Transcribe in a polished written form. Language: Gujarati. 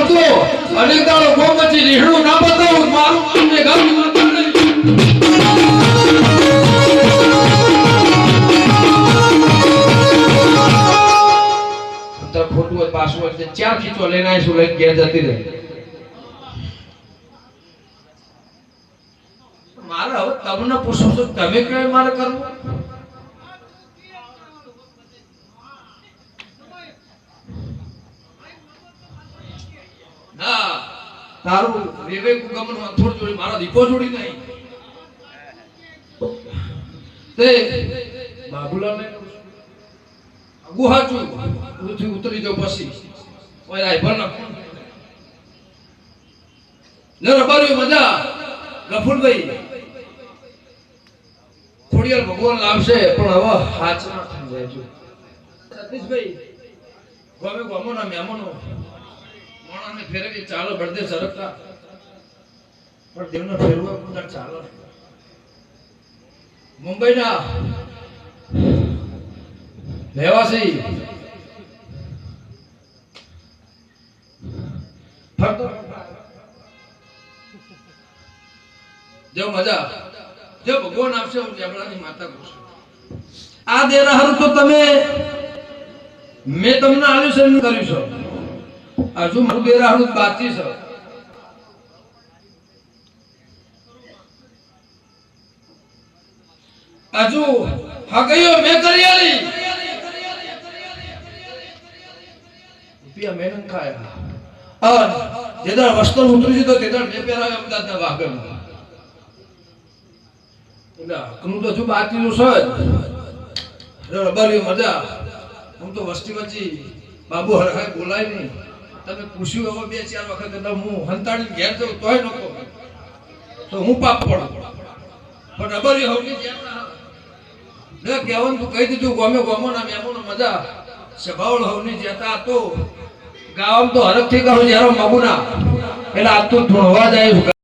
હતો અનેક દાડો ગોમતી રીહણું ના બતાવું મારું તમને ગામ ખોટું હોય પાછું હોય ચાર ખીચો લઈને આવીશું લઈને ઘેર જતી રહે મારે હવે તમને પૂછું છું તમે કઈ મારે કરવું ના તારું વિવેક ગમન અથોડ જોડી મારા દીપો જોડી નહીં તે બાબુલાલ ને ગુહાચું ઉઠી ઉતરી જાવ પછી ઓય આય ભણ ને રબારી મજા ગફુરભાઈ ખોડિયાર ભગવાન લાવશે પણ હવે હાચ ના થઈ જાય જો સતીશભાઈ ગમે ગમોના મહેમાનો મોણાને ફેરવી ચાલો બળદે સરકતા પણ દેવને ફેરવા કુંડા ચાલો મુંબઈના રહેવાસી ફરતો જો મજા જો ભગવાન આપશે હું જબરાની માતા કહું છું આ દેરાહર તો તમે મેં તમને આલ્યુશન કર્યું છે હજુ મારું દેરાહર બાકી છે હજુ હગયો મેં કરી આલી રૂપિયા મેનન ખાયા અને જેદાર વસ્ત્ર ઉતરી જતો તેદાર મેં પહેરાવ્યો અમદાવાદના વાગડમાં કનું તો હજુ બાકી નું છે રબારી મજા હું તો વસ્તી વચ્ચી બાબુ હરખાય બોલાય નહીં તમે પૂછ્યું હવે બે ચાર વખત હું હંતાડી ઘેર જાઉં તોય નકો તો હું પાપ પડું પણ રબારી હવની જેમ ના કહેવાનું તું કહી દીધું ગમે ગમો ના મેમોનો મજા સભાવળ હવની જેતા તો ગામ તો હરખ થી કહું જયારે મગુના એટલે આજ તો ધોળવા જાય